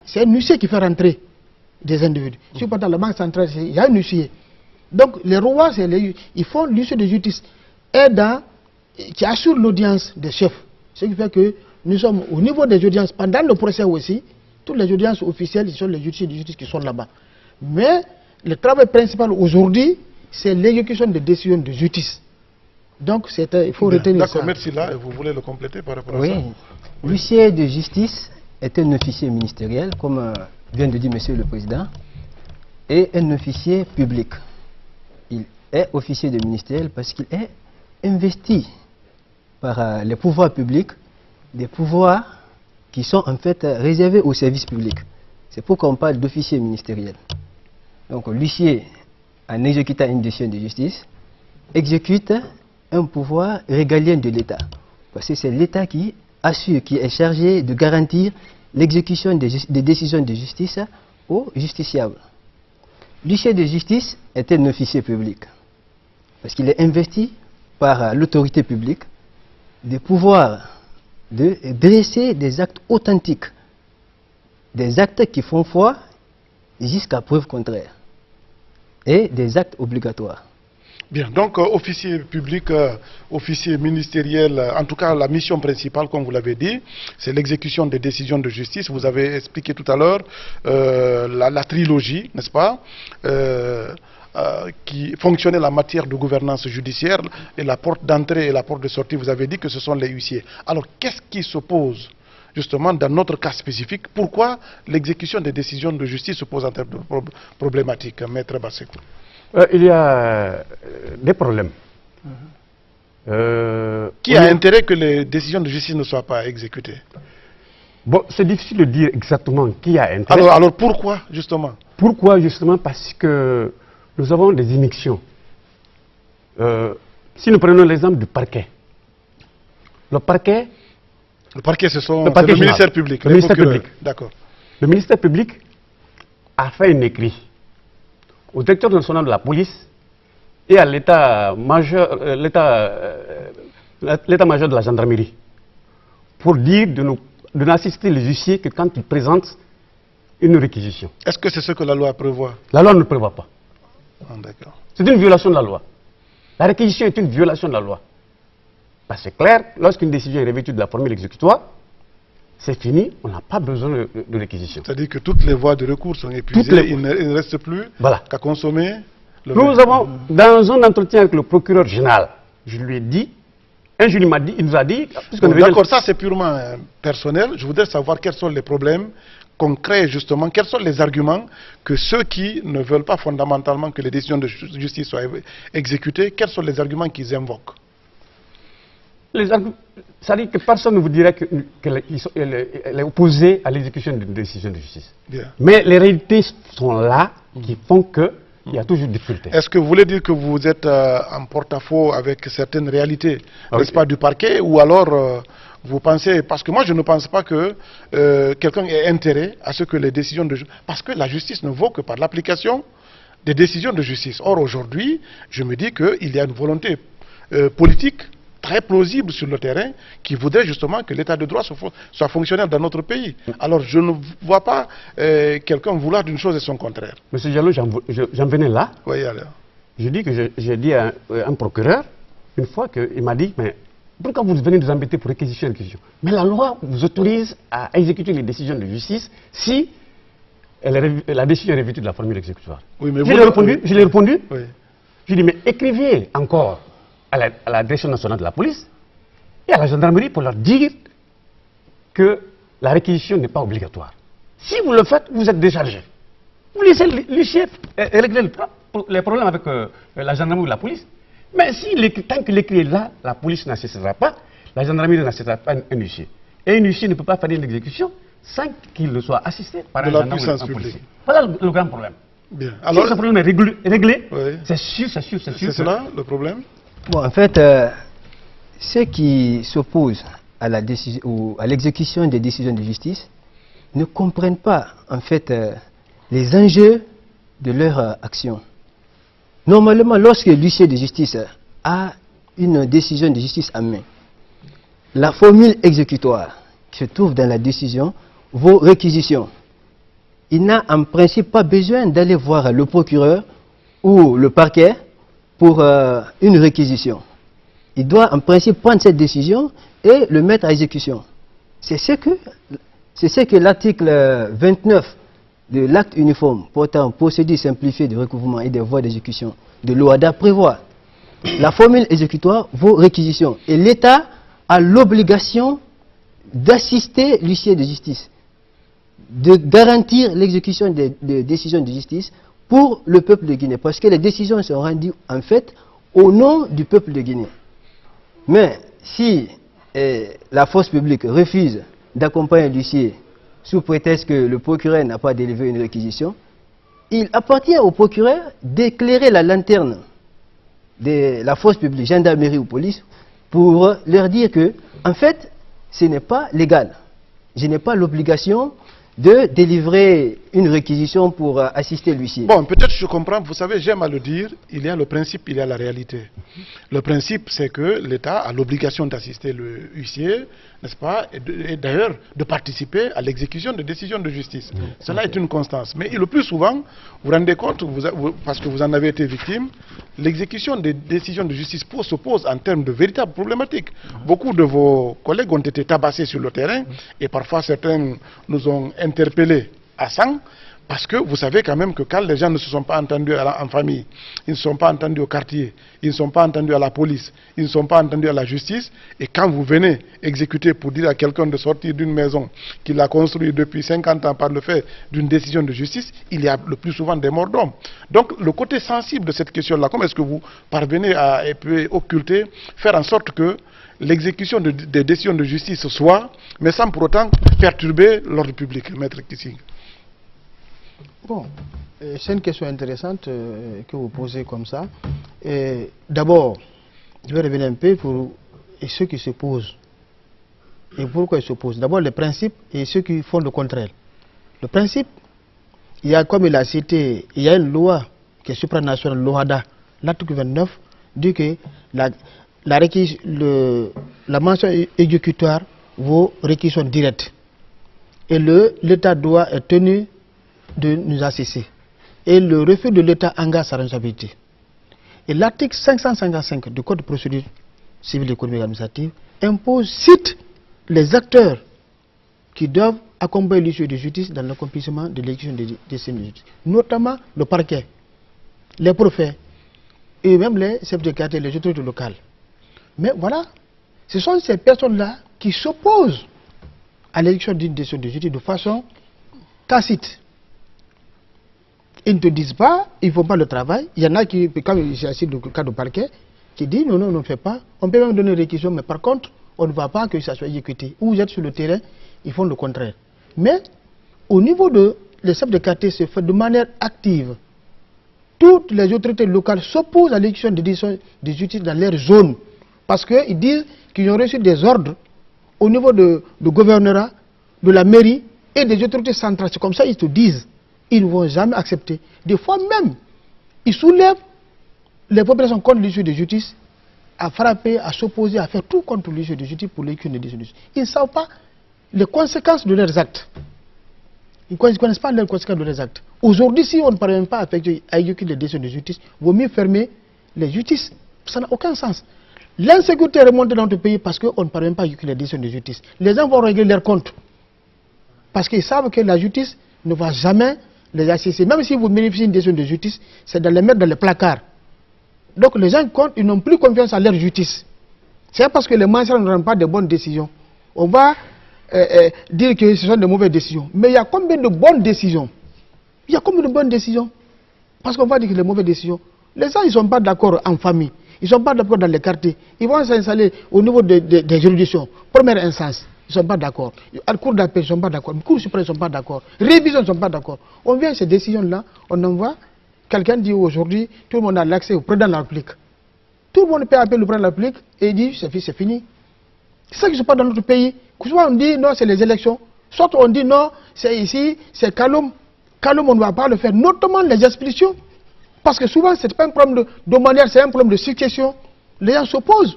c'est un huissier qui fait rentrer des individus. Si vous partez dans la banque centrale, il y a un huissier. Donc les rois, ils font l'huissier de justice qui assure l'audience des chefs. Ce qui fait que nous sommes au niveau des audiences, pendant le procès aussi, toutes les audiences officielles, ce sont les huissiers de justice qui sont là-bas. Mais le travail principal aujourd'hui, c'est l'exécution des décisions de justice. Donc il faut retenir ça. D'accord, merci là. Et vous voulez le compléter par rapport à ça? Oui. L'huissier de justice est un officier ministériel, comme vient de dire Monsieur le Président, et un officier public. Il est officier de ministériel parce qu'il est investi par les pouvoirs publics, des pouvoirs qui sont en fait réservés au service public. C'est pourquoi on parle d'officier ministériel. Donc l'huissier, en exécutant une décision de justice, exécute un pouvoir régalien de l'État. Parce que c'est l'État qui assure, qui est chargé de garantir l'exécution des décisions de justice aux justiciables. L'huissier de justice est un officier public. Parce qu'il est investi par l'autorité publique des pouvoirs de dresser des actes authentiques, des actes qui font foi jusqu'à preuve contraire, et des actes obligatoires. Bien, donc officier public, officier ministériel, en tout cas la mission principale, comme vous l'avez dit, c'est l'exécution des décisions de justice. Vous avez expliqué tout à l'heure la trilogie, n'est-ce pas, qui fonctionnait en la matière de gouvernance judiciaire, et la porte d'entrée et la porte de sortie, vous avez dit que ce sont les huissiers. Alors, qu'est-ce qui s'oppose justement dans notre cas spécifique? Pourquoi l'exécution des décisions de justice se pose en termes de problématiques, Maître Bassekou? Il y a des problèmes. Qui a intérêt que les décisions de justice ne soient pas exécutées? Bon, c'est difficile de dire exactement qui a intérêt. Alors pourquoi, justement? Pourquoi, justement? Parce que nous avons des immixtions. Si nous prenons l'exemple du parquet. Le parquet, c'est le ministère public. Le ministère public. D'accord. Le ministère public a fait un écrit au directeur national de la police et à l'état-major de la gendarmerie pour dire de n'assister les huissiers que quand ils présentent une réquisition. Est-ce que c'est ce que la loi prévoit? La loi ne le prévoit pas. D'accord. C'est une violation de la loi. La réquisition est une violation de la loi. Parce que c'est clair, lorsqu'une décision est revêtue de la formule exécutoire, c'est fini, on n'a pas besoin de réquisition. C'est-à-dire que toutes les voies de recours sont épuisées, il ne reste plus qu'à consommer le Nous avons, dans un entretien avec le procureur général, je lui ai dit, un jury m'a dit, il nous a dit... D'accord, ça c'est purement personnel. Je voudrais savoir quels sont les problèmes concrets, justement, quels sont les arguments que ceux qui ne veulent pas fondamentalement que les décisions de justice soient exécutées, quels sont les arguments qu'ils invoquent? C'est-à-dire que personne ne vous dirait qu'elle est opposée à l'exécution d'une décision de justice. Bien. Mais les réalités sont là qui font qu'il y a toujours des difficultés. Est-ce que vous voulez dire que vous êtes en porte-à-faux avec certaines réalités, n'est-ce pas, du parquet, ou alors vous pensez, parce que moi je ne pense pas que quelqu'un ait intérêt à ce que les décisions de justice, parce que la justice ne vaut que par l'application des décisions de justice. Or aujourd'hui, je me dis qu'il y a une volonté politique très plausible sur le terrain qui voudrait justement que l'état de droit soit fonctionnel dans notre pays. Alors je ne vois pas quelqu'un vouloir d'une chose et son contraire. Monsieur Diallo, j'en venais là. Oui, alors. Je dis que j'ai dit à un procureur, une fois qu'il m'a dit, mais pourquoi vous venez nous embêter pour réquisition? Mais la loi vous autorise à exécuter les décisions de justice si la décision est revêtue de la formule exécutoire. Oui, mais je l'ai répondu. Oui. Je lui ai dit, mais écrivez encore à la direction nationale de la police et à la gendarmerie pour leur dire que la réquisition n'est pas obligatoire. Si vous le faites, vous êtes déchargé. Vous laissez l'huissier régler les problèmes avec la gendarmerie ou la police. Mais tant que l'écrit est là, la police n'assistera pas, la gendarmerie n'assistera pas un huissier. Et un huissier ne peut pas faire une exécution sans qu'il ne soit assisté par un gendarme ou un policier. Voilà le grand problème. Bien. Alors, si ce problème est réglé, oui. c'est sûr. C'est cela le problème? Bon, en fait, ceux qui s'opposent à l'exécution des décisions de justice ne comprennent pas, en fait, les enjeux de leur action. Normalement, lorsque l'huissier de justice a une décision de justice en main, la formule exécutoire qui se trouve dans la décision vaut réquisition. il n'a en principe pas besoin d'aller voir le procureur ou le parquet pour une réquisition. Il doit en principe prendre cette décision et le mettre à exécution. C'est ce que l'article 29 de l'acte uniforme portant procédure simplifiée de recouvrement et des voies d'exécution de l'OHADA prévoit. La formule exécutoire vaut réquisition et l'État a l'obligation d'assister l'huissier de justice, de garantir l'exécution des décisions de justice pour le peuple de Guinée, parce que les décisions sont rendues en fait au nom du peuple de Guinée. Mais si la force publique refuse d'accompagner l'huissier sous prétexte que le procureur n'a pas délivré une réquisition, il appartient au procureur d'éclairer la lanterne de la force publique, gendarmerie ou police, pour leur dire que, en fait, ce n'est pas légal. Je n'ai pas l'obligation de délivrer une réquisition pour assister l'huissier. Bon, peut-être je comprends, vous savez, j'aime à le dire, il y a le principe, il y a la réalité. Le principe, c'est que l'État a l'obligation d'assister le huissier, n'est-ce pas, et d'ailleurs de participer à l'exécution de décisions de justice. Cela est une constance. Mais le plus souvent, vous vous rendez compte, parce que vous en avez été victime, l'exécution des décisions de justice se pose en termes de véritables problématiques. Beaucoup de vos collègues ont été tabassés sur le terrain, et parfois certains nous ont interpellés à sang, parce que vous savez quand même que quand les gens ne se sont pas entendus en famille, ils ne sont pas entendus au quartier, ils ne sont pas entendus à la police, ils ne sont pas entendus à la justice, et quand vous venez exécuter pour dire à quelqu'un de sortir d'une maison qu'il a construite depuis 50 ans par le fait d'une décision de justice, il y a le plus souvent des morts d'hommes. Donc le côté sensible de cette question-là, comment est-ce que vous parvenez à occulter, faire en sorte que l'exécution des décisions de justice soit, mais sans pour autant perturber l'ordre public, Maître Kissing? Bon, c'est une question intéressante que vous posez comme ça. D'abord, je vais revenir un peu pour ceux qui se posent. Et pourquoi ils se posent? D'abord, les principes et ceux qui font le contraire. Le principe, il y a, comme il a cité, il y a une loi qui est supranationale, l'OHADA. L'article 29 dit que la mention exécutoire vaut réquisition directe. Et l'État doit être tenu de nous assister. Et le refus de l'État engage sa responsabilité. Et l'article 555 du Code de procédure civile, économique et administrative cite les acteurs qui doivent accompagner l'issue de justice dans l'accomplissement de l'exécution des décisions de justice, notamment le parquet, les préfets et même les chefs de quartier, les autorités locales. Mais voilà, ce sont ces personnes-là qui s'opposent à l'exécution d'une décision de justice de façon tacite. Ils ne te disent pas, ils ne font pas le travail. Il y en a qui, comme j'ai assis le cas du parquet, qui dit non, on ne fait pas. On peut même donner une réquisition, mais par contre, on ne va pas que ça soit exécuté. Ou vous êtes sur le terrain, ils font le contraire. Mais au niveau des chefs de quartier, c'est fait de manière active. Toutes les autorités locales s'opposent à l'exécution des décisions de justice dans leur zone. Parce qu'ils disent qu'ils ont reçu des ordres au niveau du gouvernorat, de la mairie et des autorités centrales. C'est comme ça qu'ils te disent. Ils ne vont jamais accepter. Des fois même, ils soulèvent les populations contre l'issue de justice à frapper, à s'opposer, à faire tout contre l'issue de justice pour l'exécution des décisions de justice. Ils ne savent pas les conséquences de leurs actes. Ils ne connaissent pas les conséquences de leurs actes. Aujourd'hui, si on ne parvient pas à exécuter les décisions de justice, il vaut mieux fermer les justices. Ça n'a aucun sens. L'insécurité est remontée dans notre pays parce qu'on ne parvient pas à exécuter les décisions de justice. Les gens vont régler leurs comptes. Parce qu'ils savent que la justice ne va jamais les assister. Même si vous bénéficiez d'une décision de justice, c'est de les mettre dans les placards. Donc les gens ils n'ont plus confiance à leur justice. C'est parce que les magistrats ne rendent pas de bonnes décisions. On va dire que ce sont de mauvaises décisions. Mais il y a combien de bonnes décisions? Il y a combien de bonnes décisions? Parce qu'on va dire que les mauvaises décisions. Les gens, ils ne sont pas d'accord en famille. Ils ne sont pas d'accord dans les quartiers. Ils vont s'installer au niveau des juridictions. Première instance. Ils ne sont pas d'accord. À la Cour d'appel, ils ne sont pas d'accord. À la Cour suprême, ils ne sont pas d'accord. Révision, ils ne sont pas d'accord. On vient à ces décisions-là, on envoie. Quelqu'un dit aujourd'hui, tout le monde a l'accès au président de la République. Tout le monde peut appeler le président de la République et dit c'est fini. C'est ça qui se passe dans notre pays. Soit on dit non, c'est les élections. Soit on dit non, c'est ici, c'est calme. Calme, on ne va pas le faire. Notamment les expulsions. Parce que souvent, ce n'est pas un problème de manière, c'est un problème de succession. Les gens s'opposent.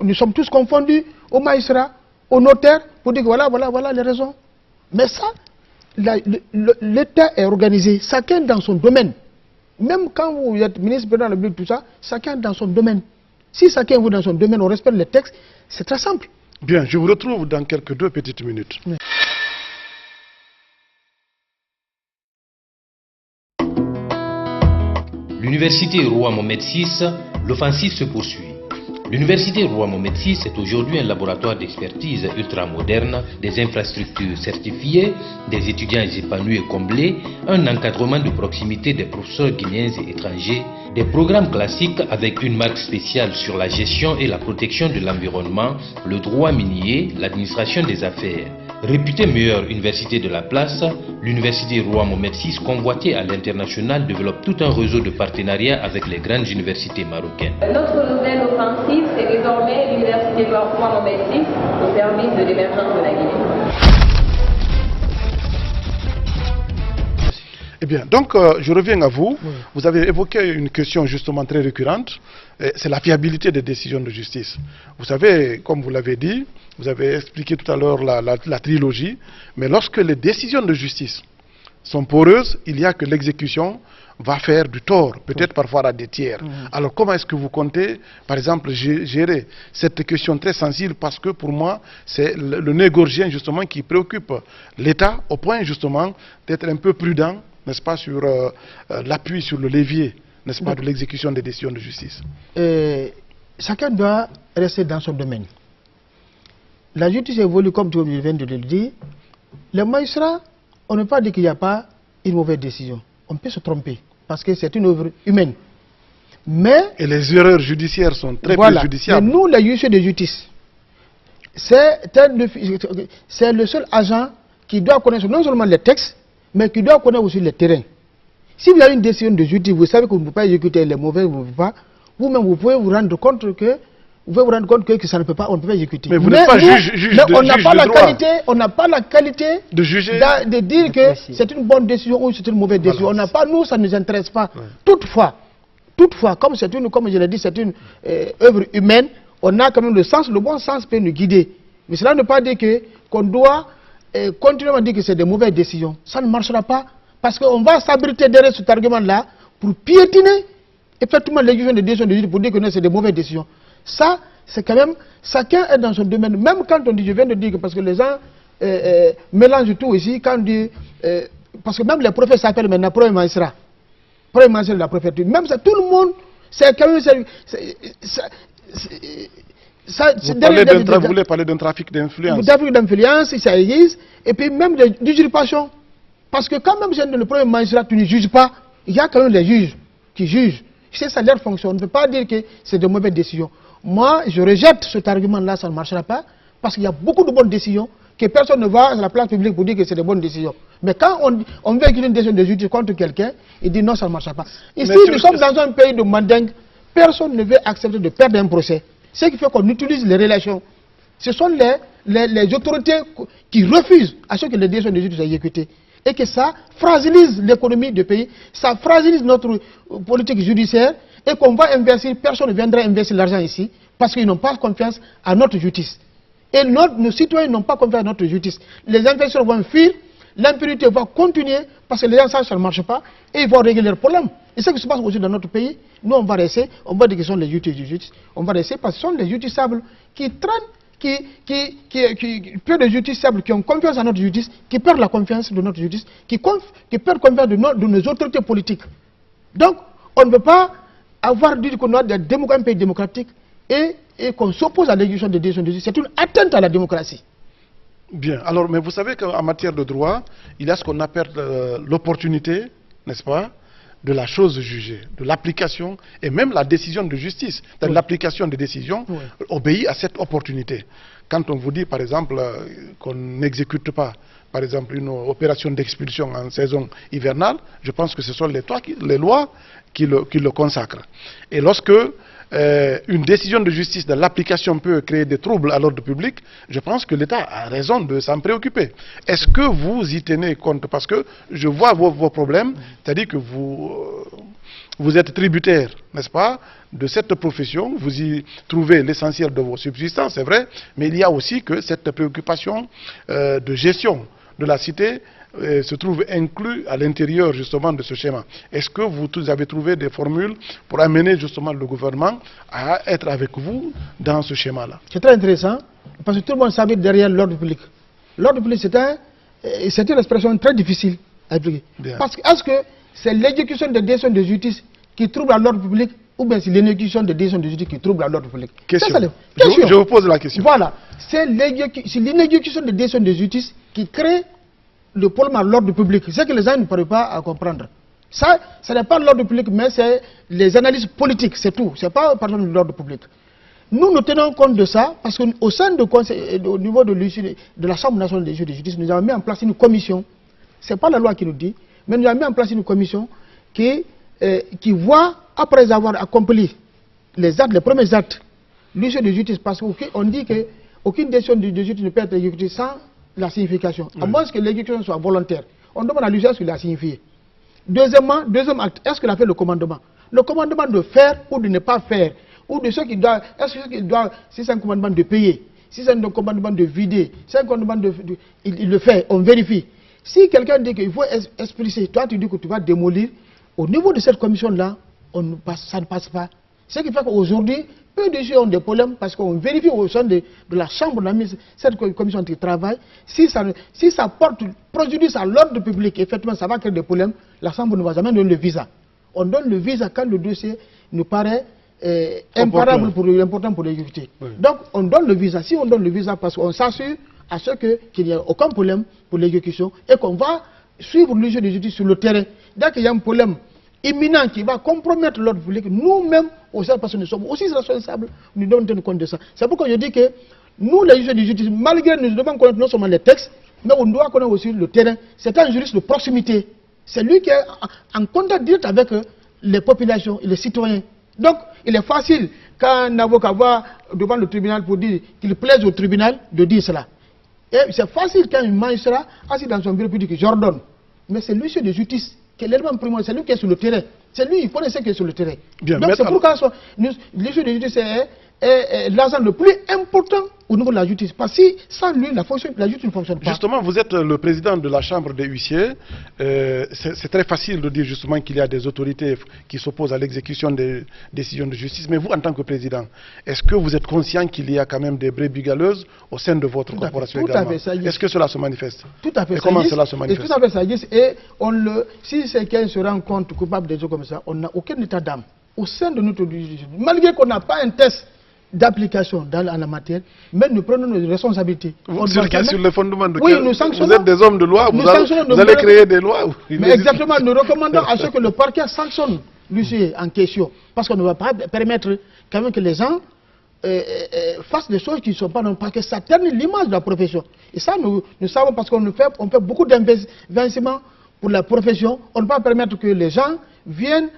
Nous sommes tous confondus aux magistrats, aux notaires, pour dire que voilà les raisons. Mais ça, l'État est organisé, chacun dans son domaine. Même quand vous êtes ministre, président de la République, tout ça, chacun dans son domaine. Si chacun vous dans son domaine, on respecte les textes, c'est très simple. Bien, je vous retrouve dans quelques 2 petites minutes. Oui. L'université Roi Mohamed VI, l'offensive se poursuit. L'université Roi Mohamed VI est aujourd'hui un laboratoire d'expertise ultramoderne, des infrastructures certifiées, des étudiants épanouis et comblés, un encadrement de proximité des professeurs guinéens et étrangers, des programmes classiques avec une marque spéciale sur la gestion et la protection de l'environnement, le droit minier, l'administration des affaires. Réputée meilleure université de la place, l'université Roi Mohamed VI, convoitée à l'international, développe tout un réseau de partenariats avec les grandes universités marocaines. Notre nouvelle offensive, c'est désormais l'université Roi Mohamed VI au service de l'émergence de la Guinée. Eh bien, donc je reviens à vous. Oui. Vous avez évoqué une question justement très récurrente, c'est la fiabilité des décisions de justice. Vous savez, comme vous l'avez dit, vous avez expliqué tout à l'heure la trilogie, mais lorsque les décisions de justice sont poreuses, il n'y a que l'exécution va faire du tort, peut-être parfois à des tiers. Alors comment est-ce que vous comptez, par exemple, gérer cette question très sensible, parce que pour moi, c'est le nœud gorgien justement qui préoccupe l'État, au point justement d'être un peu prudent, n'est-ce pas, sur l'appui sur le levier, n'est-ce pas, de l'exécution des décisions de justice. Chacun doit rester dans son domaine. La justice évolue comme tu viens de le dire. Les magistrats, on ne peut pas dire qu'il n'y a pas une mauvaise décision. On peut se tromper, parce que c'est une œuvre humaine. Mais, et les erreurs judiciaires sont très préjudiciables. Mais nous, les juges de justice, c'est le seul agent qui doit connaître non seulement les textes, mais qui doit connaître aussi le terrain. Si vous avez une décision de justice, vous savez que vous ne pouvez pas exécuter les mauvais, vous-même vous pouvez vous rendre compte que ça ne peut pas, on ne peut pas exécuter. Mais vous n'êtes pas juge de on n'a pas la qualité, on n'a pas la qualité de juger, de dire que c'est une bonne décision ou c'est une mauvaise décision. Voilà. On n'a pas, nous, ça ne nous intéresse pas. Ouais. Toutefois, comme je l'ai dit, c'est une œuvre humaine, on a quand même le bon sens peut nous guider. Mais cela ne veut pas dire qu'on doit continuer à dire que c'est des mauvaises décisions. Ça ne marchera pas, parce qu'on va s'abriter derrière cet argument-là pour piétiner effectivement l'exécution des décisions de justice pour dire que c'est des mauvaises décisions. Ça, c'est quand même, chacun est dans son domaine. Même quand on dit, je viens de dire que parce que les gens mélangent tout ici, quand on dit, parce que même les prophètes s'appellent maintenant premier magistrat de la préfecture. Même ça, tout le monde, c'est quand même... Vous voulez parler d'un trafic d'influence. Trafic d'influence, ça existe, et puis même d'usurpation. Parce que quand même, le premier magistrat, tu ne juges pas, il y a quand même les juges qui jugent. C'est ça leur fonction. On ne peut pas dire que c'est de mauvaises décisions. Moi, je rejette cet argument-là, ça ne marchera pas, parce qu'il y a beaucoup de bonnes décisions, que personne ne va à la place publique pour dire que c'est de bonnes décisions. Mais quand on veut une décision de justice contre quelqu'un, il dit non, ça ne marchera pas. Ici, nous sommes dans un pays de mandingue, personne ne veut accepter de perdre un procès. Ce qui fait qu'on utilise les relations. Ce sont les autorités qui refusent à ce que les décisions de justice soient exécutées. Et que ça fragilise l'économie du pays, ça fragilise notre politique judiciaire, et qu'on va investir, personne ne viendra investir l'argent ici, parce qu'ils n'ont pas confiance à notre justice. Et nos citoyens n'ont pas confiance à notre justice. Les investisseurs vont fuir, l'impunité va continuer, parce que les gens savent que ça ne marche pas, et ils vont régler leurs problèmes. Et ce qui se passe aussi dans notre pays, nous on va rester, on va dire que ce sont les justices, on va rester parce que ce sont les justiciables qui traînent, peu de justiciables qui ont confiance en notre justice, qui perdent la confiance de notre justice, qui perdent confiance de nos autorités politiques. Donc, on ne peut pas avoir dit qu'on a un pays démocratique et qu'on s'oppose à l'exécution des décisions de justice. C'est une atteinte à la démocratie. Bien, alors, mais vous savez qu'en matière de droit, il y a ce qu'on appelle l'opportunité, n'est-ce pas, de la chose jugée, de l'application et même la décision de justice. Oui. L'application des décisions obéit à cette opportunité. Quand on vous dit par exemple qu'on n'exécute pas par exemple une opération d'expulsion en saison hivernale, je pense que ce sont les lois qui le consacrent. Et lorsque une décision de justice de l'application peut créer des troubles à l'ordre public, je pense que l'État a raison de s'en préoccuper. Est-ce que vous y tenez compte? Parce que je vois vos problèmes, c'est-à-dire que vous êtes tributaire, n'est-ce pas, de cette profession, vous y trouvez l'essentiel de vos subsistances, c'est vrai, mais il y a aussi que cette préoccupation de gestion de la cité se trouvent inclus à l'intérieur justement de ce schéma. Est-ce que vous avez trouvé des formules pour amener justement le gouvernement à être avec vous dans ce schéma-là? C'est très intéressant, parce que tout le monde savait derrière l'ordre public. L'ordre public, c'est une expression très difficile à appliquer. Parce que est-ce que c'est l'exécution des décisions de justice qui trouble à l'ordre public, ou bien c'est l'exécution des décisions de justice qui trouble à l'ordre public? Question. Je vous pose la question. Voilà, c'est l'inexécution des décisions de justice qui crée le problème à l'ordre public. C'est que les gens ne peuvent pas à comprendre. Ça n'est pas l'ordre public, mais c'est les analyses politiques, c'est tout. Ce n'est pas par exemple l'ordre public. Nous tenons compte de ça parce qu'au sein au niveau de la Chambre nationale des juges de justice, nous avons mis en place une commission. Ce n'est pas la loi qui nous dit, mais nous avons mis en place une commission qui voit, après avoir accompli les premiers actes, l'issue de justice, parce qu'on dit qu'aucune décision de justice ne peut être exécutée sans la signification. À moins que l'exécution soit volontaire. On demande à l'usage ce qu'il a signifié. Deuxième acte, est-ce qu'il a fait le commandement? Le commandement de faire ou de ne pas faire, ou de ce qu'il doit, si c'est un commandement de payer, si c'est un commandement de vider, si c'est un commandement il le fait, on vérifie. Si quelqu'un dit qu'il faut expliciter, toi tu dis que tu vas démolir, au niveau de cette commission-là, ça ne passe pas. Ce qui fait qu'aujourd'hui, peu de gens ont des problèmes parce qu'on vérifie au sein de la Chambre, cette commission de travail, si ça porte préjudice à l'ordre public, effectivement ça va créer des problèmes, la Chambre ne va jamais donner le visa. On donne le visa quand le dossier nous paraît important pour l'exécuter. Oui. Donc on donne le visa. Si on donne le visa parce qu'on s'assure à ce qu'il n'y a aucun problème pour l'exécution et qu'on va suivre le jeu de justice sur le terrain. Dès qu'il y a un problème imminent qui va compromettre l'ordre public, nous-mêmes, parce que nous sommes aussi responsables, nous devons tenir compte de ça. C'est pourquoi je dis que nous, les juges de justice, malgré nous devons connaître non seulement les textes, mais on doit connaître aussi le terrain. C'est un juriste de proximité. C'est lui qui est en contact direct avec les populations et les citoyens. Donc, il est facile quand un avocat va devant le tribunal pour dire qu'il plaise au tribunal de dire cela. Et c'est facile quand un magistrat assis dans son bureau pour dire que j'ordonne. Mais c'est l'huissier de justice qui est l'élément primordial, c'est lui qui est sur le terrain. C'est lui, il connaît ce qui est sur le terrain. Bien, donc c'est pourquoi l'huissier de justice est l'agent le plus important au niveau de la justice. Parce que sans lui, la justice ne fonctionne pas. Justement, vous êtes le président de la Chambre des huissiers. C'est très facile de dire justement qu'il y a des autorités qui s'opposent à l'exécution des décisions de justice. Mais vous, en tant que président, est-ce que vous êtes conscient qu'il y a quand même des brebis galeuses au sein de votre corporation également? Est-ce que cela se manifeste? Tout à fait. Et comment cela se manifeste? Tout à fait, ça existe. Et si quelqu'un se rend compte coupable des choses comme ça, on n'a aucun état d'âme au sein de notre justice. Malgré qu'on n'a pas un test d'application dans la matière, mais nous prenons nos responsabilités. Sur le fondement de oui, nous sanctionnons. Vous êtes des hommes de loi, vous allez créer des lois. Mais exactement, nous recommandons à ce que le parquet sanctionne l'huissier en question. Parce qu'on ne va pas permettre quand même que les gens fassent des choses qui ne sont pas normales, parce que ça terne l'image de la profession. Et ça, nous savons, parce qu'on fait beaucoup d'investissements pour la profession. On ne peut pas permettre que les gens viennent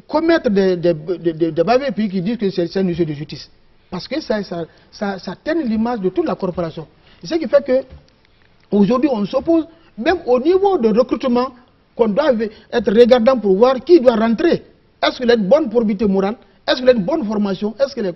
commettre des bavures et puis qui disent que c'est un huissier de justice. Parce que ça terne l'image de toute la corporation. Et ce qui fait que aujourd'hui on s'oppose, même au niveau de recrutement, qu'on doit être regardant pour voir qui doit rentrer. Est-ce qu'il a une bonne probité morale? Est-ce qu'il a une bonne formation? Est-ce qu'il est